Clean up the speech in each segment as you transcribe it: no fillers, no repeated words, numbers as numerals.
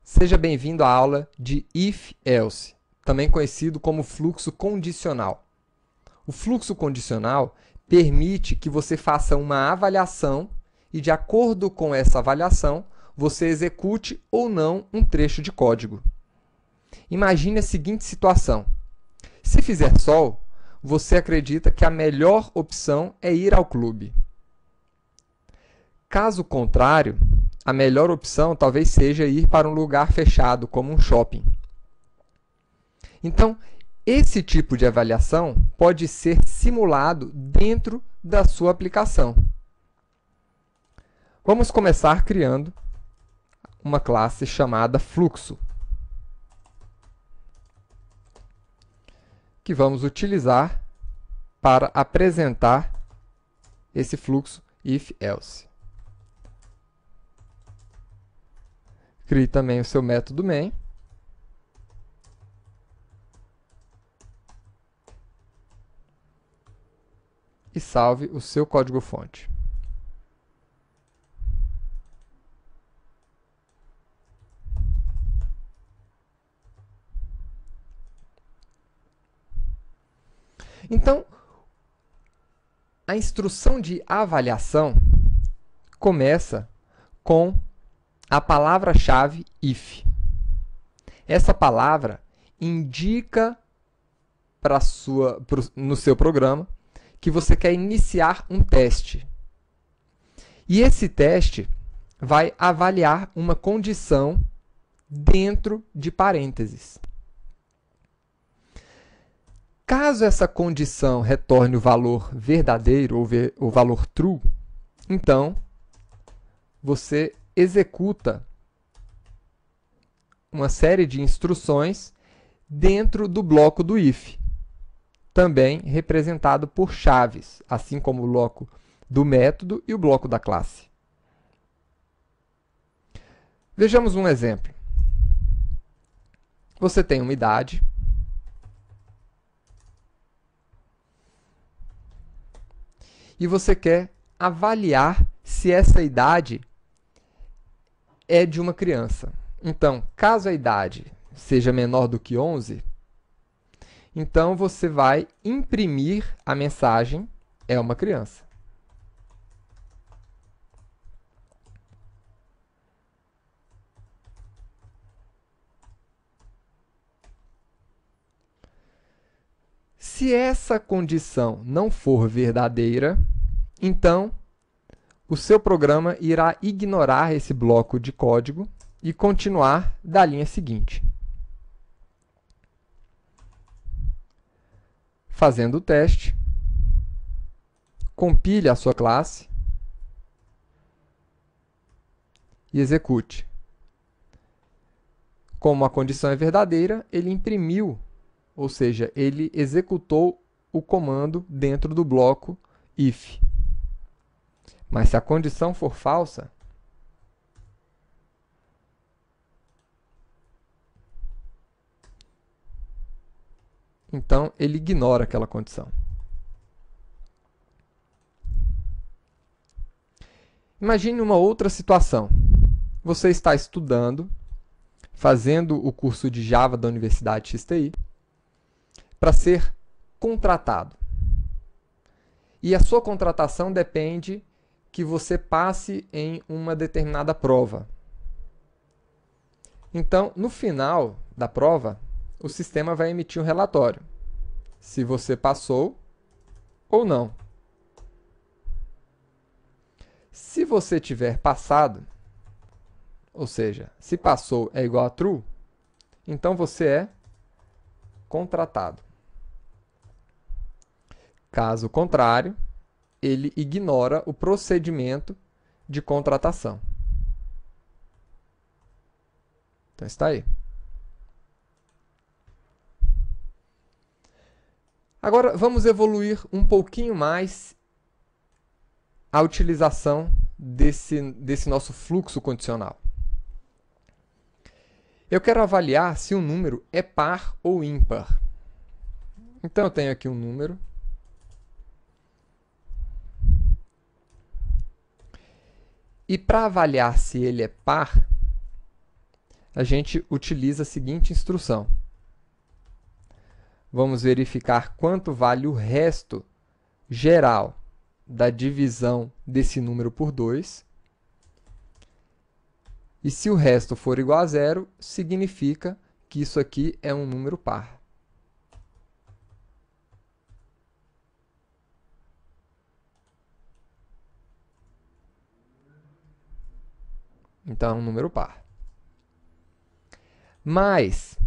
Seja bem-vindo à aula de if-else, também conhecido como fluxo condicional. O fluxo condicional permite que você faça uma avaliação e, de acordo com essa avaliação, você execute ou não um trecho de código. Imagine a seguinte situação. Se fizer sol, você acredita que a melhor opção é ir ao clube. Caso contrário, a melhor opção talvez seja ir para um lugar fechado, como um shopping. Então, esse tipo de avaliação pode ser simulado dentro da sua aplicação. Vamos começar criando uma classe chamada fluxo, que vamos utilizar para apresentar esse fluxo if-else. Crie também o seu método main. E salve o seu código-fonte. Então, a instrução de avaliação começa com a palavra-chave if. Essa palavra indica no seu programa que você quer iniciar um teste. E esse teste vai avaliar uma condição dentro de parênteses. Caso essa condição retorne o valor verdadeiro ou o valor true, então você executa uma série de instruções dentro do bloco do if, também representado por chaves, assim como o bloco do método e o bloco da classe. Vejamos um exemplo. Você tem uma idade e você quer avaliar se essa idade é de uma criança. Então, caso a idade seja menor do que 11, então você vai imprimir a mensagem é uma criança. Se essa condição não for verdadeira, então o seu programa irá ignorar esse bloco de código e continuar da linha seguinte. Fazendo o teste, compile a sua classe e execute. Como a condição é verdadeira, ele imprimiu, ou seja, ele executou o comando dentro do bloco if. Mas se a condição for falsa, então ele ignora aquela condição. Imagine uma outra situação. Você está estudando, fazendo o curso de Java da Universidade XTI, para ser contratado. E a sua contratação depende que você passe em uma determinada prova. Então, no final da prova, o sistema vai emitir um relatório, se você passou ou não. Se você tiver passado, ou seja, se passou é igual a true, então você é contratado. Caso contrário, ele ignora o procedimento de contratação. Então está aí. Agora vamos evoluir um pouquinho mais a utilização desse nosso fluxo condicional. Eu quero avaliar se um número é par ou ímpar. Então eu tenho aqui um número. E para avaliar se ele é par, a gente utiliza a seguinte instrução. Vamos verificar quanto vale o resto geral da divisão desse número por 2. E se o resto for igual a zero, significa que isso aqui é um número par. Então, é um número par. Mas,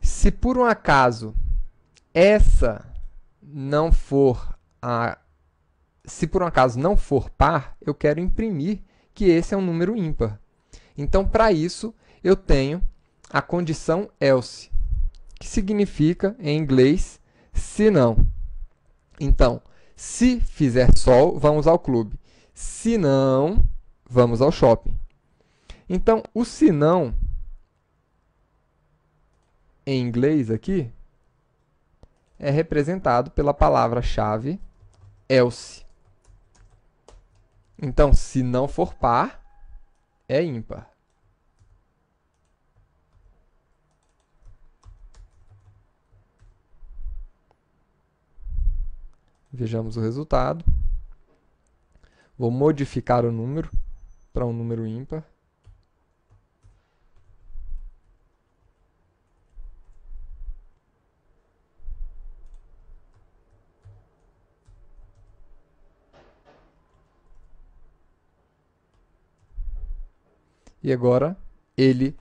se por um acaso essa não for se por um acaso não for par, eu quero imprimir que esse é um número ímpar. Então, para isso, eu tenho a condição else, que significa, em inglês, se não. Então, se fizer sol, vamos ao clube. Se não, vamos ao shopping. Então, o se não, em inglês aqui, é representado pela palavra-chave else. Então, se não for par, é ímpar. Vejamos o resultado. Vou modificar o número para um número ímpar. E agora ele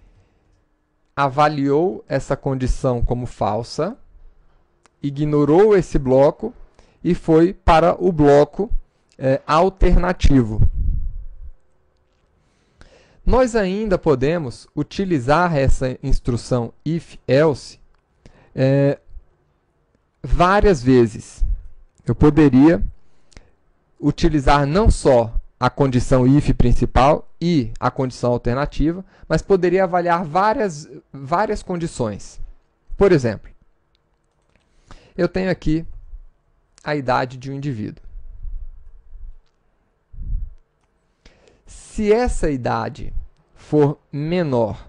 avaliou essa condição como falsa, ignorou esse bloco e foi para o bloco alternativo. Nós ainda podemos utilizar essa instrução if-else várias vezes. Eu poderia utilizar não só a condição if principal e a condição alternativa, mas poderia avaliar várias condições. Por exemplo, eu tenho aqui a idade de um indivíduo. Se essa idade for menor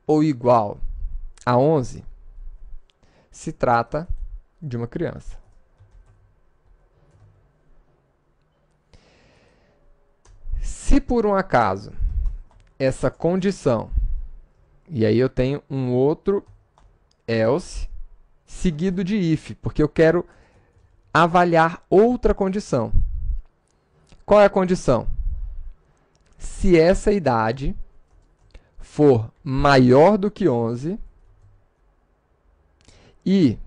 ou igual a 11, se trata de uma criança. Se por um acaso essa condição, e aí eu tenho um outro else seguido de if, porque eu quero avaliar outra condição. Qual é a condição? Se essa idade for maior do que 11 e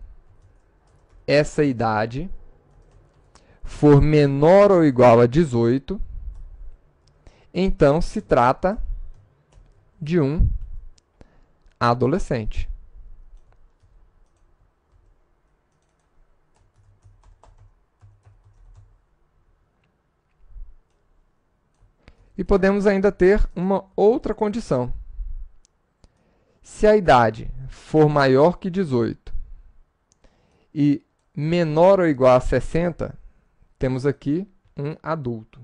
essa idade for menor ou igual a 18, então se trata de um adolescente. E podemos ainda ter uma outra condição. Se a idade for maior que 18 e menor ou igual a 60, temos aqui um adulto.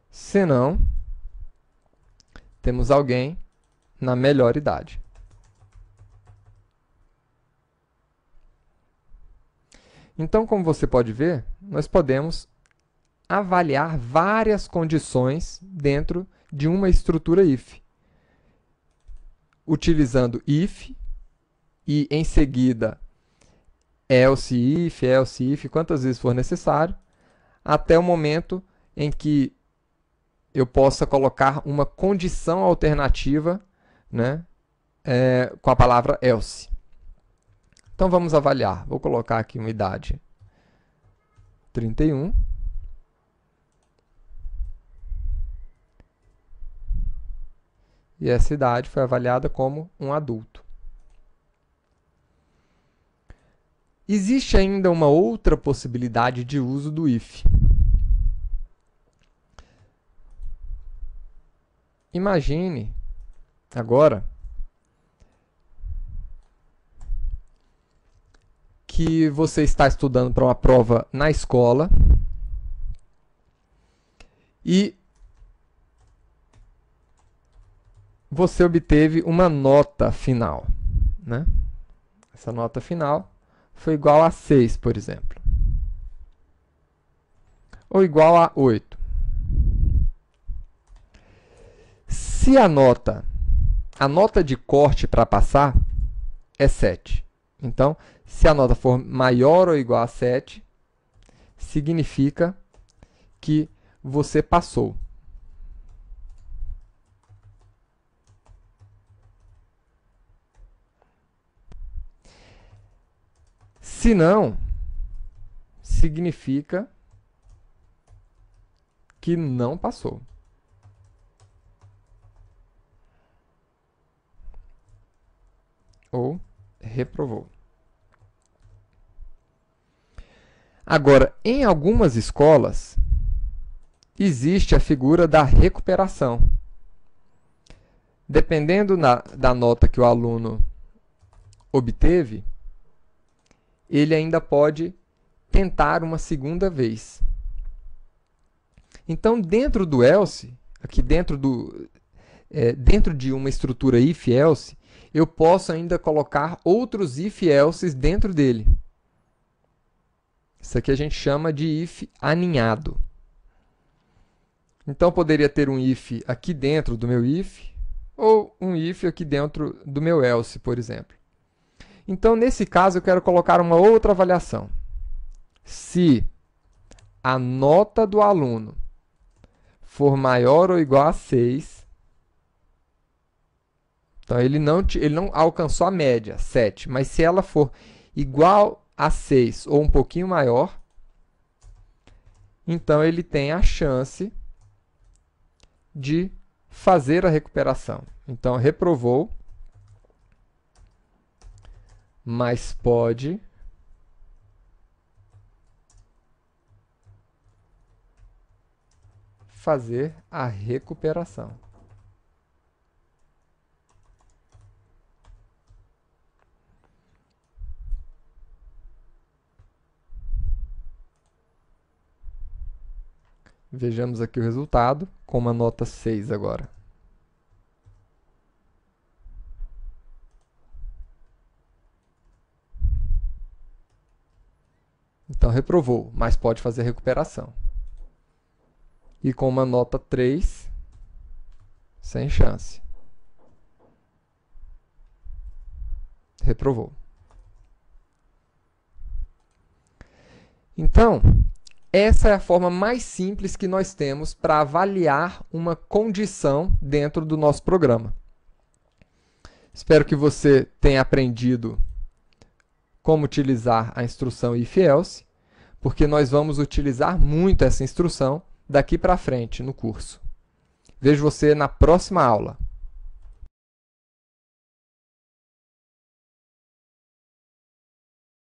Se não, temos alguém na melhor idade. Então, como você pode ver, nós podemos avaliar várias condições dentro de uma estrutura if, utilizando if e, em seguida, else if, quantas vezes for necessário, até o momento em que eu possa colocar uma condição alternativa, né, com a palavra else. Então, vamos avaliar. Vou colocar aqui uma idade 31. E essa idade foi avaliada como um adulto. Existe ainda uma outra possibilidade de uso do if. Imagine agora que você está estudando para uma prova na escola e você obteve uma nota final, né? Essa nota final foi igual a 6, por exemplo. Ou igual a 8. Se a nota de corte para passar é 7. Então, se a nota for maior ou igual a 7, significa que você passou. Se não, significa que não passou. Ou reprovou. Agora, em algumas escolas, existe a figura da recuperação. Dependendo da nota que o aluno obteve, ele ainda pode tentar uma segunda vez. Então, dentro do else, aqui dentro de uma estrutura if-else, eu posso ainda colocar outros if-elses dentro dele. Isso aqui a gente chama de if aninhado. Então, poderia ter um if aqui dentro do meu if, ou um if aqui dentro do meu else, por exemplo. Então, nesse caso, eu quero colocar uma outra avaliação. Se a nota do aluno for maior ou igual a 6, então ele não alcançou a média, 7, mas se ela for igual a 6 ou um pouquinho maior, então ele tem a chance de fazer a recuperação. Então, reprovou, mas pode fazer a recuperação. Vejamos aqui o resultado com uma nota 6 agora. Então, reprovou, mas pode fazer recuperação. E com uma nota 3, sem chance. Reprovou. Então, essa é a forma mais simples que nós temos para avaliar uma condição dentro do nosso programa. Espero que você tenha aprendido como utilizar a instrução if-else, porque nós vamos utilizar muito essa instrução daqui para frente no curso. Vejo você na próxima aula.